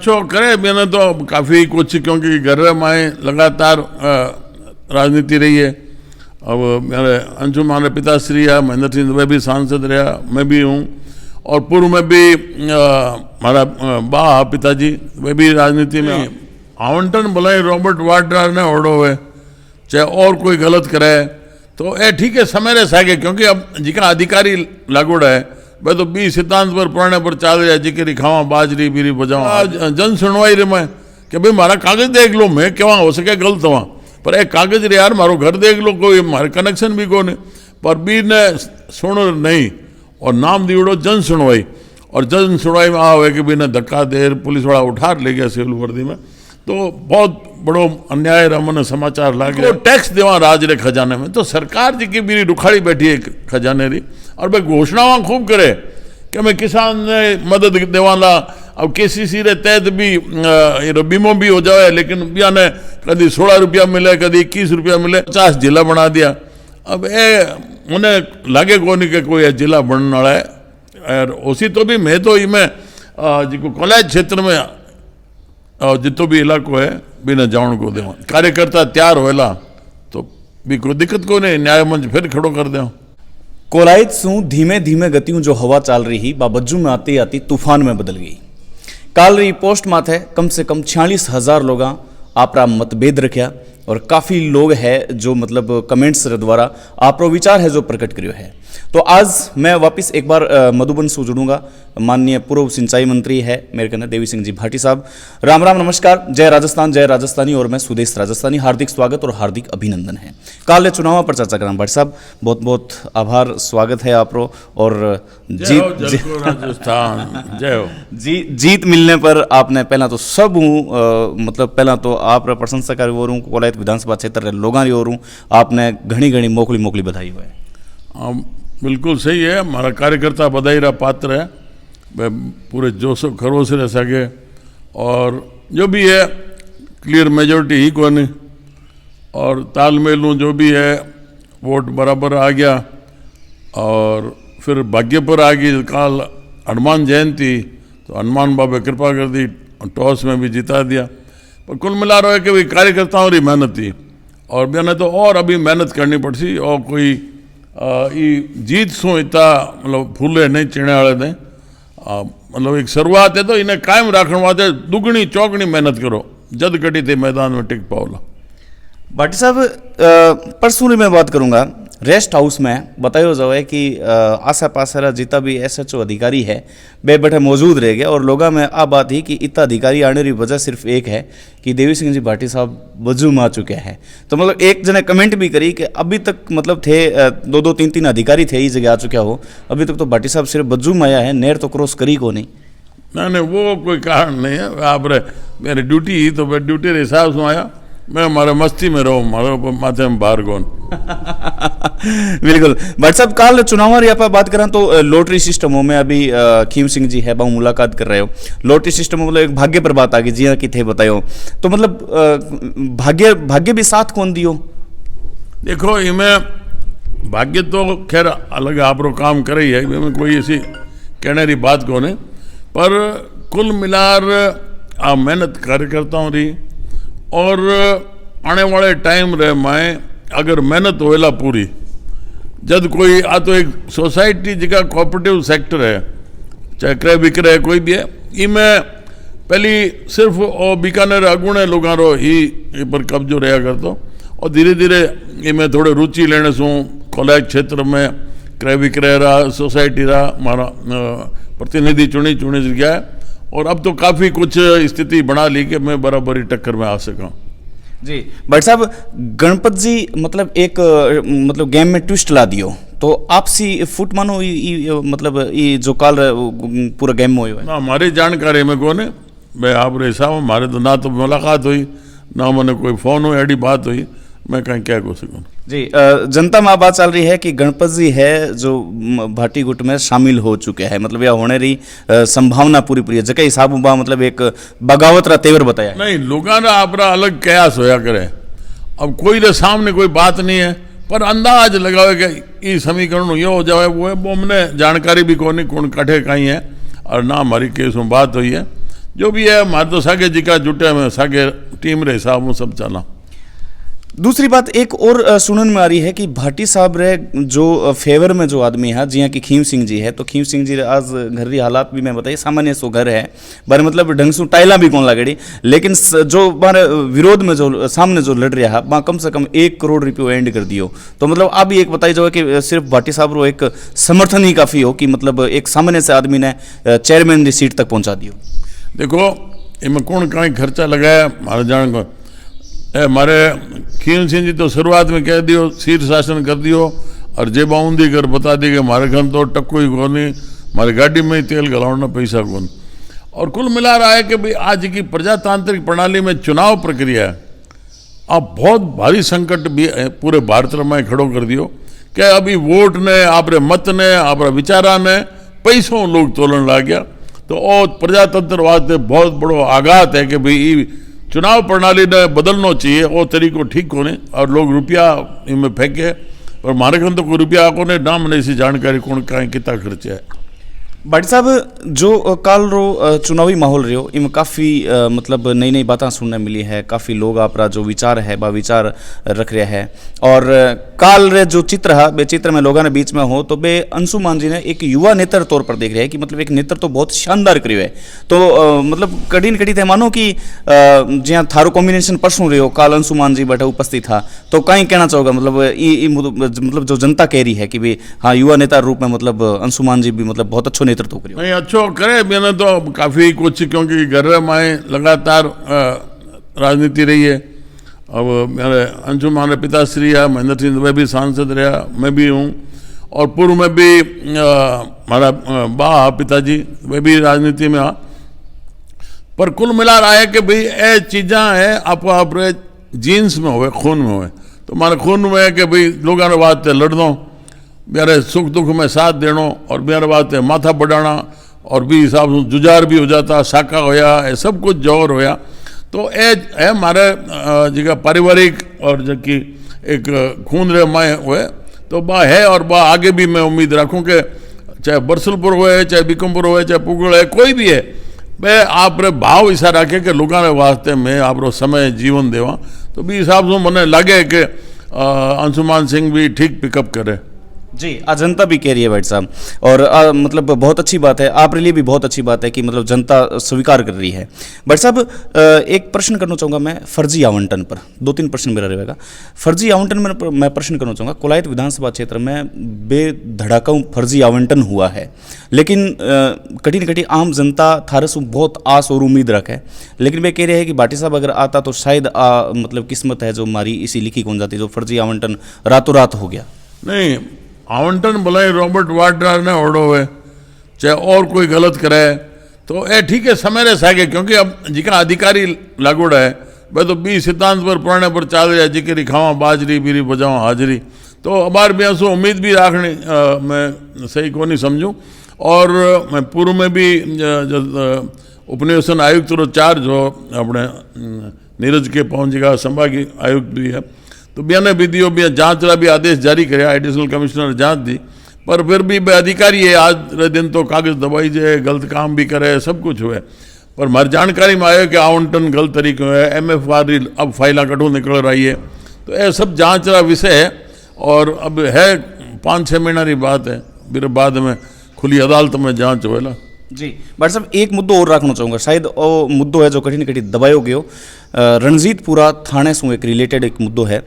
अच्छो करे मैंने तो काफ़ी कुछ, क्योंकि घर में लगातार राजनीति रही है। अब मेरे अंशुम हमारे पिताश्री है महेंद्र सिंह, वे भी सांसद रहा, मैं भी हूँ, और पूर्व में भी हमारा बा पिताजी वे भी राजनीति में। आवंटन भले रॉबर्ट वाड्रा ने ओढ़ो है, चाहे और कोई गलत करे तो ये ठीक है समय रह सके, क्योंकि अब जिका अधिकारी लागूड़ा है वह तो 20 सिद्धांत पर पढ़ने पर चाल रहा है, जिक्री खावा बाजरी बीरी बजावा। जन सुनवाई रे मैं कि भाई मारा कागज देख लो, मैं क्या हो सके गलत हुआ, पर एक कागज रे यार मारो घर देख लो, कोई मारे कनेक्शन भी को नहीं, पर बी ने सुन नहीं और नाम दीवड़ो जन सुनवाई। और जन सुनवाई में आ हुए कि भी ने धक्का देर पुलिस वाला उठा ले गया सिविल वर्दी में, तो बहुत बड़ो अन्याय रमन समाचार लागे। तो टैक्स देवा राज रे खजाने में, तो सरकार जी की मेरी रुखाड़ी बैठी है खजाने री, और भाई घोषणावा खूब करे कि मैं किसान ने मदद देवाला। अब केसीसी रे तहत भी बीमो भी हो जाए, लेकिन बिया ने कभी 16 रुपया मिले, कभी 21 रुपया मिले, 50 जिला बना दिया। अब ये उन्हें लागे को नहीं कि कोई जिला बनने वाला है। और उसी तो भी मैं तो इमें जो कॉलेज क्षेत्र में जितो भी इलाको है बिना जान को देवा, कार्यकर्ता तैयार होएला तो भी कोई दिक्कत को नहीं, न्याय मंच फिर खड़ो कर दे। कोलायत सू धीमे धीमे गतियों जो हवा चाल रही बाबज्जू में आती आती तूफान में बदल गई। काल रही पोस्ट माथे कम से कम 46,000 लोग आपरा मतभेद रखा, और काफ़ी लोग है जो मतलब कमेंट्स द्वारा आपरो विचार है जो प्रकट करियो है। तो आज मैं वापस एक बार मधुबन से जुड़ूंगा। माननीय पूर्व सिंचाई मंत्री है मेरे कहना देवी सिंह जी भाटी साहब, राम राम नमस्कार, जय राजस्थान जय राजस्थानी, और मैं सुदेश राजस्थानी, हार्दिक स्वागत और हार्दिक अभिनंदन है। काल चुनाव पर चर्चा करा भाटी साहब, बहुत बहुत आभार, स्वागत है आपरो। और जीत मिलने पर आपने पहला तो सब हूँ मतलब पहला तो आप प्रशंसा कर हो रू कोलायत विधानसभा क्षेत्र लोगों की ओर आपने घनी घनी मोकली बधाई हुए। बिल्कुल सही है, हमारा कार्यकर्ता बधाई रहा पात्र है, वह पूरे जोश खरोश रह सके, और जो भी है क्लियर मेजोरिटी ही को नहीं, और तालमेल जो भी है वोट बराबर आ गया। और फिर भाग्यपुर आ गई, काल हनुमान जयंती, तो हनुमान बाबा कृपा कर दी, टॉस में भी जिता दिया। पर कुल मिला रहा है कि भाई कार्यकर्ताओं की मेहनत थी, और मैंने तो और अभी मेहनत करनी पड़सी, और कोई जीत सो इतना मतलब फूले नहीं चिड़ने वाले ने, मतलब एक शुरुआत है तो इन्हें कायम रखने वास्ते दुगनी चौगनी मेहनत करो, जद कटी थे मैदान में टिक पाओला। भाटी साहब परसों मैं बात करूंगा, रेस्ट हाउस में बताया जाए कि आसा पासा जितना भी SHO अधिकारी है वे बैठे मौजूद रह गया, और लोगों में आ बात ही कि इतना अधिकारी आने की वजह सिर्फ एक है कि देवी सिंह जी भाटी साहब वजू में आ चुके हैं। तो मतलब एक जने कमेंट भी करी कि अभी तक मतलब थे 2-2, 3-3 अधिकारी थे इस जगह आ चुके हो, अभी तक तो भाटी साहब सिर्फ वजू में आया है, नेर तो क्रॉस करी को नहीं। नहीं वो कोई कारण नहीं है, आप मेरी ड्यूटी ही तो मैं ड्यूटी के हिसाब से आया, मैं हमारे मस्ती में रहूँ, हमारे माथे में बाहर कौन। बिल्कुल भाटी साहब, काल चुनाव यहाँ पर बात करें तो लॉटरी सिस्टमों में अभी खीम सिंह जी है बहु मुलाकात कर रहे हो, लॉटरी सिस्टम मतलब एक भाग्य पर बात आ गई, जी कि थे बतायो, तो मतलब भाग्य भी साथ कौन दियो? देखो इमें भाग्य तो खैर अलग आप काम करे ही है, इमें कोई ऐसी कहने की बात कौन है, पर कुल मिलार मेहनत कार्यकर्ताओं रही, और आने वाले टाइम रे मैं अगर मेहनत होएला पूरी, जब कोई आ तो एक सोसाइटी जिका कोऑपरेटिव सेक्टर है, चाहे क्रय विक्रय कोई भी है, इमें पहली सिर्फ और बीकानेर अगुणे लोगों रो ही पर कब्जो रहा करतो, और धीरे धीरे इमें थोड़े रुचि लेने से कॉलेज क्षेत्र में क्रय विक्रय रहा, सोसाइटी रहा, हमारा प्रतिनिधि चुनी गया है, और अब तो काफ़ी कुछ स्थिति बना ली कि मैं बराबरी टक्कर में आ सका। जी भाटी साहब, गणपत जी मतलब एक मतलब गेम में ट्विस्ट ला दियो, तो आपसी फुट मानो मतलब ये जो काल पूरा गेम में हुआ ना हमारी जानकारी में कौन है, मैं आप हिसाब हमारे तो ना तो मुलाकात हुई ना मैंने कोई फ़ोन हुई एडी बात हुई, मैं कहीं क्या कर सकूँ। जी जनता में बात चल रही है कि गणपत जी है जो भाटी गुट में शामिल हो चुके हैं, मतलब यह होने रही संभावना पूरी है, जगह हिसाब मतलब एक बगावत रा तेवर बताया नहीं, लोगों ने आपरा अलग कयास होया करे, अब कोई रे सामने कोई बात नहीं है, पर अंदाज लगावे कि ये समीकरण ये हो जाए वो है, वो हमने जानकारी भी कौन कटे कहीं है, और ना हमारी केस में बात हुई है, जो भी है हमारे तो सागे जी का जुटे में सागे टीम रे हिसाब में सब चला। दूसरी बात एक और सुनन में आ रही है कि भाटी साहब रे जो फेवर में जो आदमी है जिया कि खीम सिंह जी है, तो खीम सिंह जी आज घर की हालात भी मैं बताइए सामान्य सो घर है बारे मतलब ढंग से टाइला भी कौन लागेड़ी, लेकिन जो हमारे विरोध में जो सामने जो लड़ रहा है वहाँ कम से कम 1 करोड़ रुपये एंड कर दियो। तो मतलब आप भी एक बताई जाओ कि सिर्फ भाटी साहब रो एक समर्थन ही काफ़ी हो कि मतलब एक सामान्य से आदमी ने चेयरमैन की सीट तक पहुँचा दियो। देखो इनमें कौन कहीं खर्चा लगाया हमारे जान को, हमारे खीम सिंह जी तो शुरुआत में कह दियो शीर्षासन कर दियो और जेब आऊंदी कर बता दी कि हमारे घर तो टक्को ही को नहीं, हमारी गाड़ी में ही तेल गलाना पैसा कौन। और कुल मिला रहा है कि भाई आज की प्रजातांत्रिक प्रणाली में चुनाव प्रक्रिया है अब बहुत भारी संकट भी पूरे भारत में खड़ो कर दियो कि अभी वोट ने आप मत ने आप विचारा ने पैसों लोग तोलन लग गया। तो और प्रजातंत्र वास्ते बहुत बड़ो आघात है कि भाई चुनाव प्रणाली ने बदलना चाहिए, वो तरीको ठीक कोने और लोग रुपया इनमें फेंके और हमारे खन तो कोई रुपया कोने नाम नहीं सी जानकारी कौन कहीं कितना खर्च है। भाटी साहब जो काल रो चुनावी माहौल रहो इनमें काफ़ी मतलब नई नई बातें सुनने मिली है, काफ़ी लोग आपरा जो विचार है बा विचार रख रहे हैं और काल रे जो चित्र है बे चित्र में लोगों ने बीच में हो तो बे अंशुमान जी ने एक युवा नेता तौर पर देख रहे हैं कि मतलब एक नेतृत्व तो बहुत शानदार करियो है। तो मतलब कड़ी न कड़ी थे मानो कि ज्યાં थारो कॉम्बिनेशन परसों रहो काल अंशुमान जी बैठे उपस्थित था, तो कहीं कहना चाहोगा मतलब जो जनता कह रही है कि भाई हाँ युवा नेता रूप में मतलब अंशुमान जी भी मतलब बहुत अच्छो नेतृत्व करियो। नहीं अच्छो करे मैंने तो काफ़ी कुछ क्योंकि घर में लगातार राजनीति रही है। अब मेरे अंशुमान पिताश्री है महेंद्र सिंह दुबे भी सांसद रहा, मैं भी हूँ और पूर्व में भी हमारा बा पिताजी वे भी राजनीति में आ। पर कुल मिला रहा है कि भाई ये चीज़ा है आप जीन्स में होए खून में होए, तो हमारे खून में है कि भाई लोगों ने बात लड़ दो, मेरे सुख दुख में साथ देना और मेरे बात माथा बढ़ाना और भी हिसाब से जुझार भी हो जाता, साका होया ये सब कुछ जोर होया। तो ये है हमारे जगह पारिवारिक और जबकि एक खून रे माए हुए तो बा है और बा आगे भी मैं उम्मीद रखूँ कि चाहे बरसलपुर होए चाहे बीकमपुर होए चाहे पुगड़ है कोई भी है मैं आप रे भाव ऐसा रखे कि लोगों ने वास्ते में आप समय जीवन देवा। तो भी हिसाब से मने लगे कि अंशुमान सिंह भी ठीक पिकअप करे। जी आज जनता भी कह रही है भाई साहब और मतलब बहुत अच्छी बात है, आप लिए भी बहुत अच्छी बात है कि मतलब जनता स्वीकार कर रही है। भाई साहब एक प्रश्न करना चाहूँगा मैं फर्जी आवंटन पर, 2-3 प्रश्न मेरा रहेगा। फर्जी आवंटन में मैं प्रश्न करना चाहूँगा कोलायत विधानसभा क्षेत्र में बेधड़ाका फर्जी आवंटन हुआ है, लेकिन कटी न कटी आम जनता थारे से बहुत आस और उम्मीद रखे, लेकिन वे कह रहे हैं कि भाटी साहब अगर आता तो शायद मतलब किस्मत है जो हमारी इसी लिखी कौन जाती जो फर्जी आवंटन रातों रात हो गया। नहीं आवंटन भले रॉबर्ट वाड्रा ने ओढ़ो है चाहे और कोई गलत करे तो ये ठीक है समय रह सके क्योंकि अब जिका अधिकारी लागूड़ा है वह तो 20 सिद्धांत पर पुराने पर चाल रहा है जिक्री खावा बाजरी बीरी बजावा हाजरी। तो अबार भी ऐसो उम्मीद भी रखनी मैं सही को नहीं समझूँ। और मैं पूर्व में भी उपनिवेशन आयुक्त रो चार्ज हो अपने नीरज के पहुँचेगा संभागी आयुक्त भी है तो बियाने भी दियो भी जांच रा भी आदेश जारी करे एडिशनल कमिश्नर जांच दी पर फिर भी अधिकारी है आज दिन तो कागज दबाई जाए गलत काम भी करे सब कुछ हुए। पर हमारी जानकारी में आया कि आवंटन गलत तरीके है MFR अब फाइला कटो निकल रही है तो ये सब जांच रा विषय है और अब है 5-6 महीना की बात है फिर बाद में खुली अदालत में जांच होएला। जी भाई साहब एक मुद्दो और रखना चाहूँगा, शायद वो मुद्दो है जो कहीं न कहीं दबायो गयो रणजीतपुरा थाने से एक रिलेटेड एक मुद्दो है।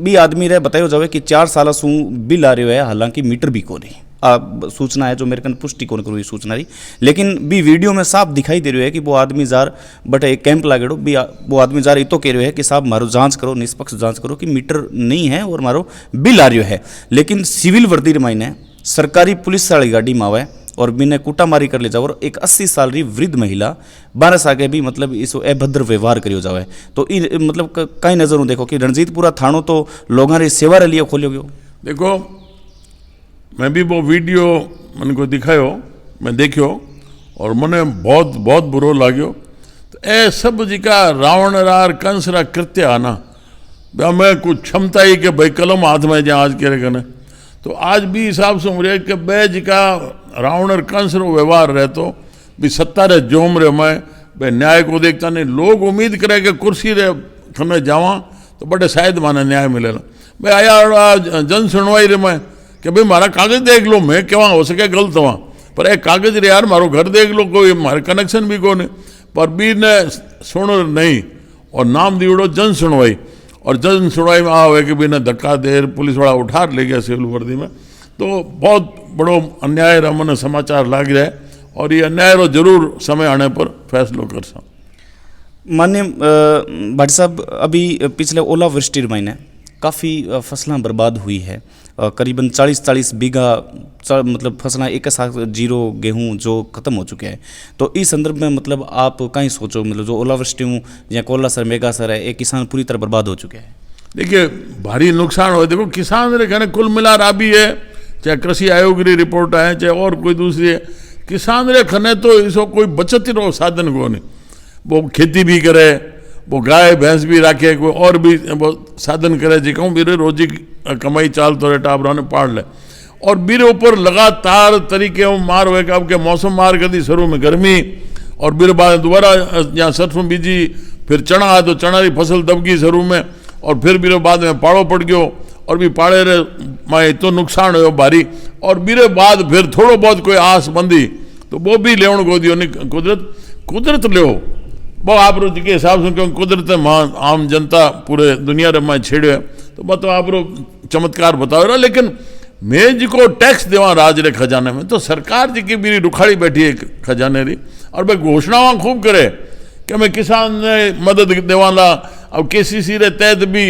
भी आदमी रहे बतायो जावे कि 4 साल से बिल आ रही है हालांकि मीटर भी को नहीं सूचना है जो मेरे कन पुष्टि कौन करो सूचना रही, लेकिन भी वीडियो में साफ दिखाई दे रही है कि वो आदमी जार बट एक कैंप लागेड़ो भी वो आदमी जार इतो कह रहे है कि साहब मारो जांच करो निष्पक्ष जांच करो कि मीटर नहीं है और मारो बिल आ रही है, लेकिन सिविल वर्दी मायने सरकारी पुलिस वाली गाड़ी में आवे और बिना कुटामारी कर ले जाओ और एक 80 साल री वृद्ध महिला 12 आगे भी मतलब इस अभद्र व्यवहार करियो जावे। तो मतलब कई नजरों देखो कि रणजीतपुरा थानो तो लोगों री सेवा रे लिए खोलियो गयो। देखो मैं भी वो वीडियो मन को दिखायो मैं देखियो और मने बहुत बहुत बुरो लाग्यो। तो ए सब जिका रावण रार कंस रा कृत्य आना मैं कुछ क्षमता ही कि भाई कलम हाथ में जहाँ आज के कने तो आज भी हिसाब से उमरे कि बे जिका रावण और कंस रो व्यवहार रहे तो भी सत्ता रे जोम रे मैं भाई न्याय को देखता नहीं। लोग उम्मीद करे कि कुर्सी रे खने जावा तो बड़े शायद माने न्याय मिलेगा। भाई आया जन सुनवाई रे मैं कि भाई मारा कागज देख लो, मैं क्या हो सके गलत हुआ, पर एक कागज रे यार मारो घर देख लो, कोई मारे कनेक्शन भी को नहीं, पर भी ने सुन नहीं और नाम दीवड़ो जन सुनवाई। और जन सुनवाई में आ हुए कि भी ने धक्का देर पुलिस वाला उठा ले गया सिविल वर्दी में। तो बहुत बड़ो अन्याय रमन समाचार लाग रहा है और ये अन्याय रो जरूर समय आने पर फैसलो कर सा। मान्य भट्ट साहब, अभी पिछले ओलावृष्टि महीने काफ़ी फसलें बर्बाद हुई है, करीबन 40-40 बीघा मतलब फसलें एक साथ जीरो गेहूं जो ख़त्म हो चुके हैं। तो इस संदर्भ में मतलब आप कहीं सोचो, मतलब जो ओलावृष्टि हूँ या कोलासर मेगासर है, एक किसान पूरी तरह बर्बाद हो चुके हैं। देखिए भारी नुकसान हो, देखो किसान रे कहने कुल मिला राबी है, चाहे कृषि आयोग की रिपोर्ट है चाहे और कोई दूसरी है, किसान रे खने तो इसको कोई बचत रो साधन को नहीं। वो खेती भी करे, वो गाय भैंस भी रखे, कोई और भी वो साधन करे जिको मेरे रोजी कमाई चाल तो टाबरा ने पाड़ ले। और मेरे ऊपर लगातार तरीके मार हुए अब के मौसम मार कर दी, शुरू में गर्मी और मेरे बाद दोबारा यहाँ सरसों बीजी, फिर चना आया तो चना की फसल दब गई शुरू में, और फिर मेरे बाद में पाड़ो पड़ गयो और भी पाड़े रे मैं इतो नुकसान हो भारी। और मेरे बाद फिर थोड़ो बहुत कोई आस बंदी तो वो भी लेवण को दियो नहीं, कुदरत लो वो आप रो के हिसाब से, क्योंकि कुदरत आम जनता पूरे दुनिया रे मैं छेड़े है तो मतलब आप रो चमत्कार बताओ रहा। लेकिन मैं जी को टैक्स देवा राज रे खजाने में, तो सरकार जी की मेरी रुखाड़ी बैठी है खजाने री, और मैं घोषणावां खूब करे कि मैं किसान ने मदद देवाला। अब KCC रे तहत भी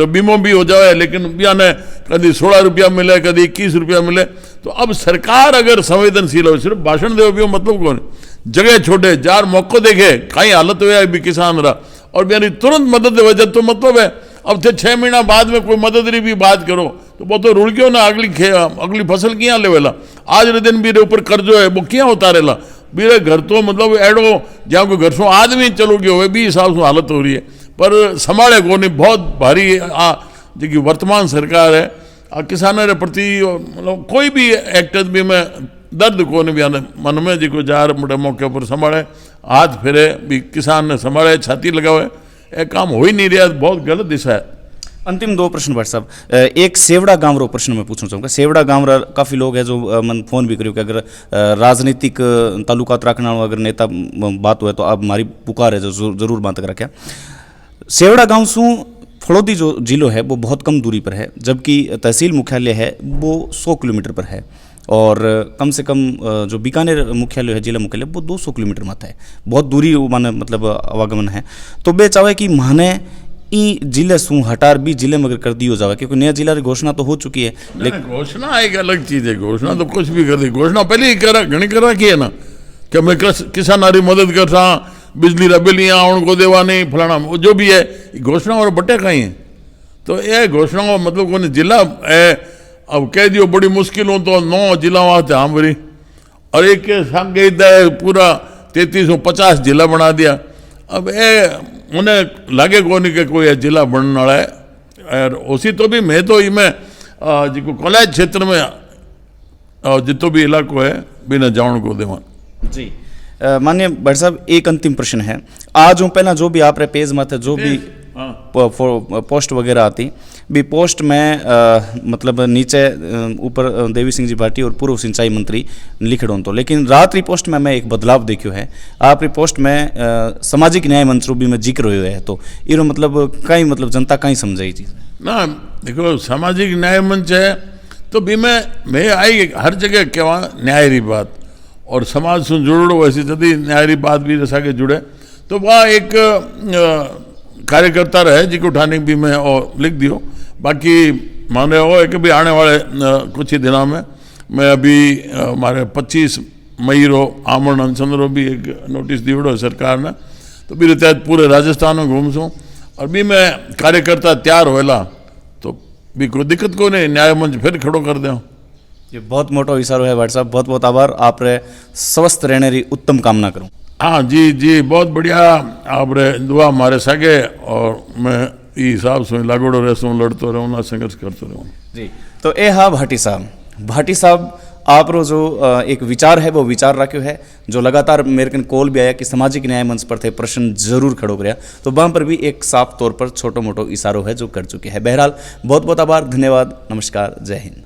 बीमो भी हो जाए, लेकिन बिया ने कभी 16 रुपया मिले, कभी 21 रुपया मिले। तो अब सरकार अगर संवेदनशील हो, सिर्फ भाषण दे भी मतलब कौन, जगह छोड़े जार मौको देखे कहीं हालत हुआ भी किसान रहा और मेरी तुरंत मदद वजह तो मतलब है। अब थे 6 महीना बाद में कोई मदद री भी बात करो तो वो तो रुड़ गयो ना, अगली फसल किया लेवेला, आज रे दिन मेरे ऊपर कर्जो है वो क्या उतारेला, मेरे घर तो मतलब एडो जहाँ कोई घर सो आदमी चलो गयो हुए भी हिसाब से हालत हो रही है, पर संभाले को नहीं। बहुत भारी जी वर्तमान सरकार है किसानों के प्रति, मतलब कोई भी एक्टर भी मैं दर्द को नहीं बयान मन में जी को जार मोटे मौके पर संभाले, हाथ फेरे भी किसान ने संभाले, छाती लगावे, एक काम हो ही नहीं रहा, बहुत गलत दिशा है। अंतिम 2 प्रश्न भट्ट साहब, एक सेवड़ा गांव रो प्रश्न मैं पूछना चाहूँगा। सेवड़ा गांव रा काफ़ी लोग है जो मन फोन भी करियो कि अगर राजनीतिक ताल्लुकात रखना अगर नेता बात हुए तो आप हमारी पुकार है जो जरूर बात कर रखे। सेवड़ा गांव सू फड़ौदी जो जिलो है वो बहुत कम दूरी पर है, जबकि तहसील मुख्यालय है वो 100 किलोमीटर पर है, और कम से कम जो बीकानेर मुख्यालय है जिला मुख्यालय वो 200 किलोमीटर माथा है, बहुत दूरी माने मतलब आवागमन है। तो बे चाहे कि माने ई जिले सू हटार भी जिले में अगर कर दियो जावे, क्योंकि नया जिला की घोषणा तो हो चुकी है। लेकिन घोषणा एक अलग चीज है, घोषणा तो कुछ भी कर दी, घोषणा पहले ही करा घनी करा की है ना कि मैं किसान की मदद कर सा, बिजली रबेलियाँ उनको देवा नहीं फलाना जो भी है, घोषणा और बटे कहीं है। तो ये घोषणा का मतलब कौन जिला है, अब कह दियो बड़ी मुश्किल हो तो 9 जिला वहाँ थे हमारी, और एक के संगे पूरा 3350 जिला बना दिया। अब ये उन्हें लगे को नहीं कि कोई जिला बनने वाला है, और उसी तो भी मैं तो इमें जो कॉलेज क्षेत्र में जितो भी इलाको है बिना जान को देवा। जी माननीय भट्ट साहब, एक अंतिम प्रश्न है। आज पहला जो भी आप रे पेज में थे जो भी पोस्ट वगैरह आती भी पोस्ट में मतलब नीचे ऊपर देवी सिंह जी भाटी और पूर्व सिंचाई मंत्री लिख रहा हूँ, तो लेकिन रात री पोस्ट में मैं एक बदलाव देखियो है, आप री पोस्ट में सामाजिक न्याय मंच भी में जिक्र हुए है, तो इरो मतलब कहीं मतलब जनता कहीं समझाई चीज़ ना। देखो सामाजिक न्याय मंच है तो भी मैं आई हर जगह कहवा न्याय री बात और समाज से जुड़ो, वैसे यदि न्याय री बात भी जैसा के जुड़े तो वह एक कार्यकर्ता रहे जिको उठाने भी मैं और लिख दियो। बाकी मान रहे हो कि भी आने वाले कुछ ही दिनों में मैं अभी हमारे 25 मई रो आमरण अनशन रो भी एक नोटिस दियो सरकार ने, तो भी तहत पूरे राजस्थान में घूम सूँ और भी मैं कार्यकर्ता तैयार होएला तो भी कोई दिक्कत को नहीं, न्याय मंच फिर खड़ो कर दें। ये बहुत मोटो इशारो है भट्ट साहब, बहुत बहुत आभार, आप रे स्वस्थ रहने री उत्तम कामना करूँ। हाँ जी जी, बहुत बढ़िया, आप रे दुआ हमारे सके और मैं हिसाब से लागोड़ो रहूँ, लड़तो रहूँ ना, संघर्ष करते रहूँ। जी तो ए हाँ भाटी साहब आप रो जो एक विचार है वो विचार रखो है जो लगातार मेरे कन कॉल भी आया कि सामाजिक न्याय मंच पर थे प्रश्न जरूर खड़ो कराया, तो वहाँ पर भी एक साफ तौर पर छोटो मोटो इशारो है जो कर चुके हैं। बहरहाल बहुत बहुत आभार, धन्यवाद, नमस्कार, जय हिंद।